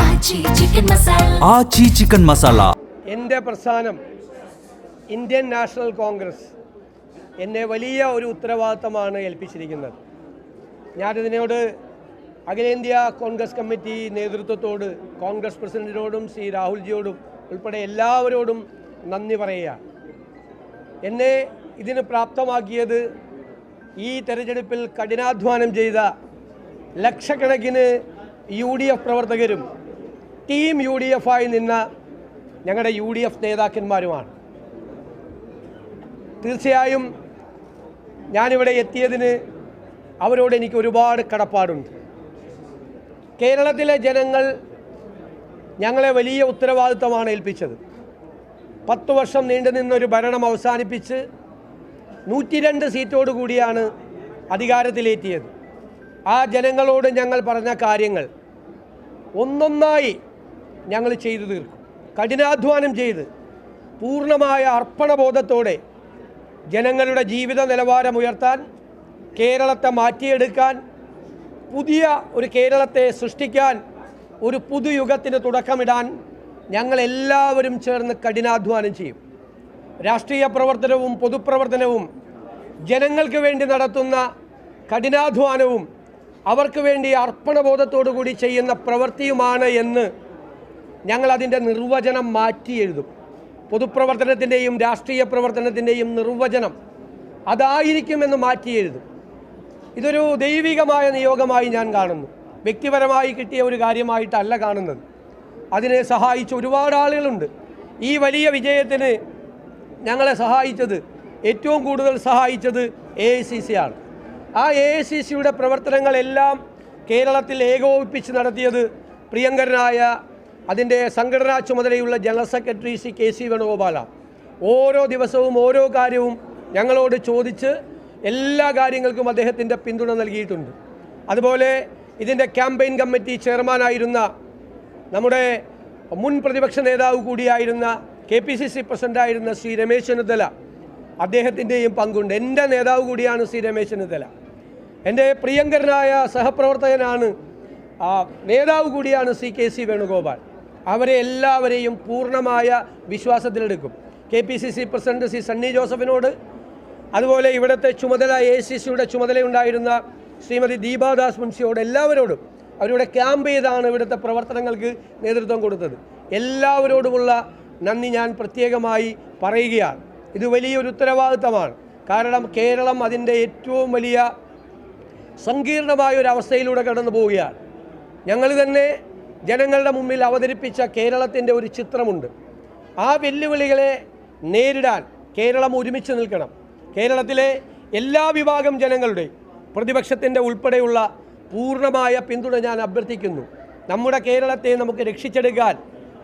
ആച്ചി chicken masala. എൻ്റെ പ്രസ്ഥാനം Indian national Congress എന്നെ വലിയ ഒരു ഉത്തരവാദിത്തമാണ് ഏൽപ്പിച്ചിരിക്കുന്നത്. ഞാനിതിനോട് അഖിലേന്ത്യാ കോൺഗ്രസ് കമ്മിറ്റി നേതൃത്വത്തോട്, കോൺഗ്രസ് പ്രസിഡന്റിനോടും ശ്രീ രാഹുൽജിയോടും ഉൾപ്പെടെ എല്ലാവരോടും നന്ദി പറയുക. എന്നെ ഇതിന് പ്രാപ്തമാക്കിയത് ഈ തെരഞ്ഞെടുപ്പിൽ കഠിനാധ്വാനം ചെയ്ത ലക്ഷക്കണക്കിന് UDF പ്രവർത്തകരും ടീം UDF ആയി നിന്ന ഞങ്ങളുടെ UDF നേതാക്കന്മാരുമാണ്. തീർച്ചയായും ഞാനിവിടെ എത്തിയതിന് അവരോട് എനിക്ക് ഒരുപാട് കടപ്പാടുണ്ട്. കേരളത്തിലെ ജനങ്ങൾ ഞങ്ങളെ വലിയ ഉത്തരവാദിത്തമാണ് ഏൽപ്പിച്ചത്. 10 വർഷം നീണ്ടു നിന്നൊരു ഭരണം അവസാനിപ്പിച്ച് 102 സീറ്റോടുകൂടിയാണ് അധികാരത്തിലെത്തിയത്. ആ ജനങ്ങളോട് ഞങ്ങൾ പറഞ്ഞ കാര്യങ്ങൾ ഒന്നൊന്നായി ഞങ്ങൾ ചെയ്തു തീർക്കും. കഠിനാധ്വാനം ചെയ്ത് പൂർണ്ണമായ അർപ്പണബോധത്തോടെ ജനങ്ങളുടെ ജീവിത നിലവാരം ഉയർത്താൻ, കേരളത്തെ മാറ്റിയെടുക്കാൻ, പുതിയ ഒരു കേരളത്തെ സൃഷ്ടിക്കാൻ, ഒരു പുതുയുഗത്തിന് തുടക്കമിടാൻ ഞങ്ങളെല്ലാവരും ചേർന്ന് കഠിനാധ്വാനം ചെയ്യും. രാഷ്ട്രീയ പ്രവർത്തനവും പൊതുപ്രവർത്തനവും ജനങ്ങൾക്ക് വേണ്ടി നടത്തുന്ന കഠിനാധ്വാനവും അവർക്ക് വേണ്ടി അർപ്പണബോധത്തോടു കൂടി ചെയ്യുന്ന പ്രവൃത്തിയുമാണ് എന്ന് ഞങ്ങളതിൻ്റെ നിർവചനം മാറ്റി എഴുതും. പൊതുപ്രവർത്തനത്തിൻ്റെയും രാഷ്ട്രീയ പ്രവർത്തനത്തിൻ്റെയും നിർവചനം അതായിരിക്കുമെന്ന് മാറ്റി എഴുതും. ഇതൊരു ദൈവികമായ നിയോഗമായി ഞാൻ കാണുന്നു. വ്യക്തിപരമായി കിട്ടിയ ഒരു കാര്യമായിട്ടല്ല കാണുന്നത്. അതിനെ സഹായിച്ച ഒരുപാട് ആളുകളുണ്ട്. ഈ വലിയ വിജയത്തിന് ഞങ്ങളെ സഹായിച്ചത്, ഏറ്റവും കൂടുതൽ സഹായിച്ചത് AICC ആണ്. ആ AICCയുടെ പ്രവർത്തനങ്ങളെല്ലാം കേരളത്തിൽ ഏകോപിപ്പിച്ച് നടത്തിയത് പ്രിയങ്കരനായ അതിൻ്റെ സംഘടനാ ചുമതലയുള്ള ജനറൽ സെക്രട്ടറി ശ്രീ KC വേണുഗോപാലാണ്. ഓരോ ദിവസവും ഓരോ കാര്യവും ഞങ്ങളോട് ചോദിച്ച് എല്ലാ കാര്യങ്ങൾക്കും അദ്ദേഹത്തിൻ്റെ പിന്തുണ നൽകിയിട്ടുണ്ട്. അതുപോലെ ഇതിൻ്റെ ക്യാമ്പയിൻ കമ്മിറ്റി ചെയർമാനായിരുന്ന നമ്മുടെ മുൻ പ്രതിപക്ഷ നേതാവ് കൂടിയായിരുന്ന KPCC പ്രസിഡൻ്റായിരുന്ന ശ്രീ രമേശ് ചെന്നിത്തല, അദ്ദേഹത്തിൻ്റെയും പങ്കുണ്ട്. എൻ്റെ നേതാവ് കൂടിയാണ് ശ്രീ രമേശ് ചെന്നിത്തല. എൻ്റെ പ്രിയങ്കരനായ സഹപ്രവർത്തകനാണ്, നേതാവ് കൂടിയാണ് ശ്രീ KC വേണുഗോപാൽ. അവരെ എല്ലാവരെയും പൂർണ്ണമായ വിശ്വാസത്തിലെടുക്കും. KPCC പ്രസിഡന്റ് ശ്രീ സണ്ണി ജോസഫിനോട്, അതുപോലെ ഇവിടുത്തെ ചുമതല AICCയുടെ ചുമതലയുണ്ടായിരുന്ന ശ്രീമതി ദീപാദാസ് മുൻഷിയോട്, എല്ലാവരോടും അവരുടെ ക്യാമ്പ് ചെയ്താണ് ഇവിടുത്തെ പ്രവർത്തനങ്ങൾക്ക് നേതൃത്വം കൊടുത്തത്. എല്ലാവരോടുമുള്ള നന്ദി ഞാൻ പ്രത്യേകമായി പറയുകയാണ്. ഇത് വലിയൊരു ഉത്തരവാദിത്തമാണ്. കാരണം കേരളം അതിൻ്റെ ഏറ്റവും വലിയ സങ്കീർണമായ ഒരു അവസ്ഥയിലൂടെ കടന്നു പോവുകയാണ്. ഞങ്ങൾ തന്നെ ജനങ്ങളുടെ മുമ്പിൽ അവതരിപ്പിച്ച കേരളത്തിൻ്റെ ഒരു ചിത്രമുണ്ട്. ആ വെല്ലുവിളികളെ നേരിടാൻ കേരളം ഒരുമിച്ച് നിൽക്കണം. കേരളത്തിലെ എല്ലാ വിഭാഗം ജനങ്ങളുടെയും, പ്രതിപക്ഷത്തിൻ്റെ ഉൾപ്പെടെയുള്ള പൂർണ്ണമായ പിന്തുണ ഞാൻ അഭ്യർത്ഥിക്കുന്നു. നമ്മുടെ കേരളത്തെ നമുക്ക് രക്ഷിച്ചെടുക്കാൻ,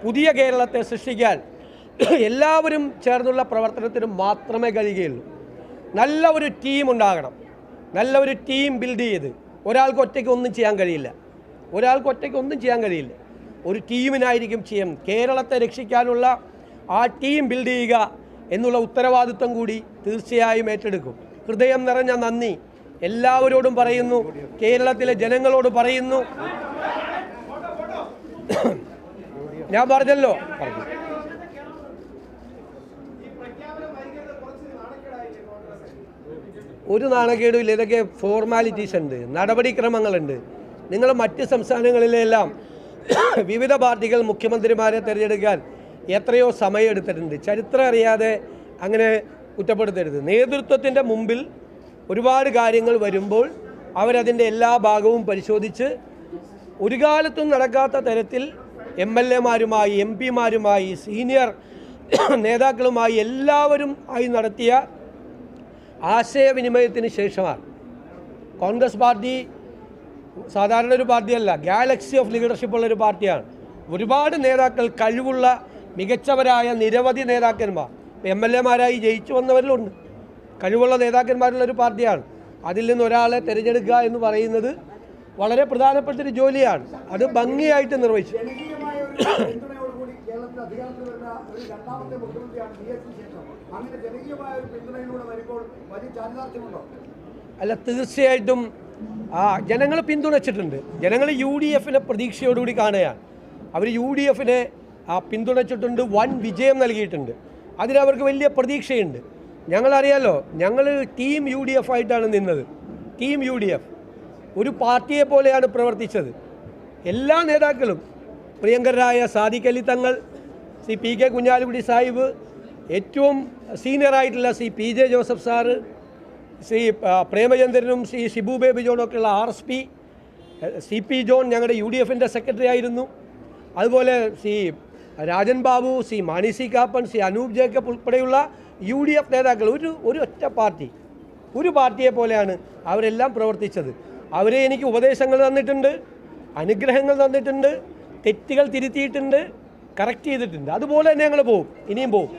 പുതിയ കേരളത്തെ സൃഷ്ടിക്കാൻ എല്ലാവരും ചേർന്നുള്ള പ്രവർത്തനത്തിന് മാത്രമേ കഴിയുകയുള്ളൂ. നല്ല ഒരു ടീം ഉണ്ടാകണം. നല്ല ഒരു ടീം ബിൽഡ് ചെയ്ത്, ഒരാൾക്ക് ഒറ്റയ്ക്ക് ഒന്നും ചെയ്യാൻ കഴിയില്ല. ഒരു ടീമിനായിരിക്കും ചെയ്യാം. കേരളത്തെ രക്ഷിക്കാനുള്ള ആ ടീം ബിൽഡ് ചെയ്യുക എന്നുള്ള ഉത്തരവാദിത്വം കൂടി തീർച്ചയായും ഏറ്റെടുക്കും. ഹൃദയം നിറഞ്ഞ നന്ദി എല്ലാവരോടും പറയുന്നു. കേരളത്തിലെ ജനങ്ങളോട് പറയുന്നു. ഞാൻ പറഞ്ഞല്ലോ, ഒരു നാണക്കേടുമില്ല. ഇതൊക്കെ ഫോർമാലിറ്റീസ് ഉണ്ട്, നടപടിക്രമങ്ങളുണ്ട്. നിങ്ങൾ മറ്റ് സംസ്ഥാനങ്ങളിലെല്ലാം വിവിധ പാർട്ടികൾ മുഖ്യമന്ത്രിമാരെ തിരഞ്ഞെടുക്കാൻ എത്രയോ സമയം എടുത്തിട്ടുണ്ട്. ചരിത്രം അറിയാതെ അങ്ങനെ കുറ്റപ്പെടുത്തരുത്. നേതൃത്വത്തിൻ്റെ മുമ്പിൽ ഒരുപാട് കാര്യങ്ങൾ വരുമ്പോൾ അവരതിൻ്റെ എല്ലാ ഭാഗവും പരിശോധിച്ച് ഒരു കാലത്തും നടക്കാത്ത തരത്തിൽ MLAമാരുമായി, MP മാരുമായി, സീനിയർ നേതാക്കളുമായി എല്ലാവരും ആയി നടത്തിയ ആശയവിനിമയത്തിന് ശേഷമാണ്. കോൺഗ്രസ് പാർട്ടി സാധാരണ ഒരു പാർട്ടിയല്ല, ഗാലക്സി ഓഫ് ലീഡർഷിപ്പുള്ളൊരു പാർട്ടിയാണ്. ഒരുപാട് നേതാക്കൾ, കഴിവുള്ള മികച്ചവരായ നിരവധി നേതാക്കന്മാർ MLAമാരായി ജയിച്ചു വന്നവരിലുണ്ട്. കഴിവുള്ള നേതാക്കന്മാരുള്ളൊരു പാർട്ടിയാണ്. അതിൽ നിന്ന് ഒരാളെ തിരഞ്ഞെടുക്കുക എന്ന് പറയുന്നത് വളരെ പ്രധാനപ്പെട്ടൊരു ജോലിയാണ്. അത് ഭംഗിയായിട്ട് നിർവഹിച്ചു. അല്ല, തീർച്ചയായിട്ടും ജനങ്ങൾ പിന്തുണച്ചിട്ടുണ്ട്. ജനങ്ങൾ UDFനെ പ്രതീക്ഷയോടുകൂടി കാണുകയാണ്. അവർ UDFനെ പിന്തുണച്ചിട്ടുണ്ട്, വൻ വിജയം നൽകിയിട്ടുണ്ട്. അതിനവർക്ക് വലിയ പ്രതീക്ഷയുണ്ട്. ഞങ്ങളറിയാലോ, ഞങ്ങൾ ടീം UDF ആയിട്ടാണ് നിന്നത്. ടീം UDF ഒരു പാർട്ടിയെ പോലെയാണ് പ്രവർത്തിച്ചത്. എല്ലാ നേതാക്കളും, പ്രിയങ്കരായ സാദിഖ് അലി തങ്ങൾ, ശ്രീ PK കുഞ്ഞാലിക്കുട്ടി സാഹിബ്, ഏറ്റവും സീനിയറായിട്ടുള്ള ശ്രീ PJ ജോസഫ് സാറ്, ശ്രീ പ്രേമചന്ദ്രനും ശ്രീ ഷിബു ബേബി ജോണൊക്കെയുള്ള RSP, CP ജോൺ ഞങ്ങളുടെ UDFൻ്റെ സെക്രട്ടറി ആയിരുന്നു. അതുപോലെ ശ്രീ രാജൻ ബാബു, ശ്രീ മാണി സി കാപ്പൻ, ശ്രീ അനൂപ് ജേക്കബ് ഉൾപ്പെടെയുള്ള UDF നേതാക്കൾ ഒരു ഒറ്റ പാർട്ടി, ഒരു പാർട്ടിയെ പോലെയാണ് അവരെല്ലാം പ്രവർത്തിച്ചത്. അവരെ എനിക്ക് ഉപദേശങ്ങൾ തന്നിട്ടുണ്ട്, അനുഗ്രഹങ്ങൾ തന്നിട്ടുണ്ട്, തെറ്റുകൾ തിരുത്തിയിട്ടുണ്ട്, കറക്റ്റ് ചെയ്തിട്ടുണ്ട്. അതുപോലെ തന്നെ ഞങ്ങൾ പോവും, ഇനിയും പോവും.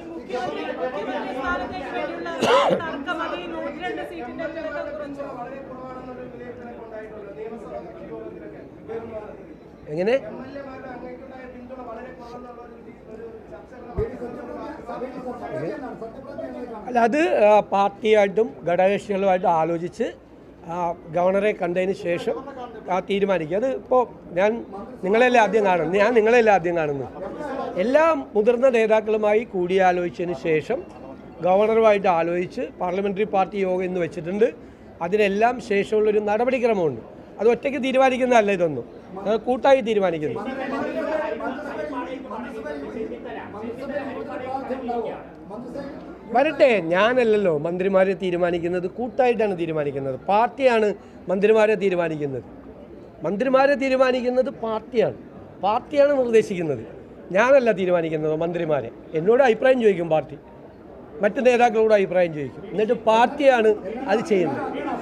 എങ്ങനെ? അല്ല, അത് പാർട്ടിയായിട്ടും ഘടകകക്ഷികളുമായിട്ടും ആലോചിച്ച് ഗവർണറെ കണ്ടതിന് ശേഷം തീരുമാനിക്കുക. അത് ഇപ്പോൾ നിങ്ങളെല്ലാം ആദ്യം കാണുന്നു. എല്ലാ മുതിർന്ന നേതാക്കളുമായി കൂടിയാലോചിച്ചതിന് ശേഷം ഗവർണറുമായിട്ട് ആലോചിച്ച് പാർലമെൻ്ററി പാർട്ടി യോഗം ഇന്ന് വെച്ചിട്ടുണ്ട്. അതിനെല്ലാം ശേഷമുള്ളൊരു നടപടിക്രമമുണ്ട്. അത് ഒറ്റയ്ക്ക് തീരുമാനിക്കുന്നതല്ല, ഇതൊന്നും കൂട്ടായി തീരുമാനിക്കുന്നു. വരട്ടെ, ഞാനല്ലല്ലോ മന്ത്രിമാരെ തീരുമാനിക്കുന്നത്, കൂട്ടായിട്ടാണ് തീരുമാനിക്കുന്നത്. പാർട്ടിയാണ് മന്ത്രിമാരെ തീരുമാനിക്കുന്നത്. മന്ത്രിമാരെ തീരുമാനിക്കുന്നത് പാർട്ടിയാണ് നിർദ്ദേശിക്കുന്നത്. ഞാനല്ല തീരുമാനിക്കുന്നത് മന്ത്രിമാരെ. എന്നോട് അഭിപ്രായം ചോദിക്കും പാർട്ടി, മറ്റ് നേതാക്കളോട് അഭിപ്രായം ചോദിക്കും, എന്നിട്ട് പാർട്ടിയാണ് അത് ചെയ്യുന്നത്.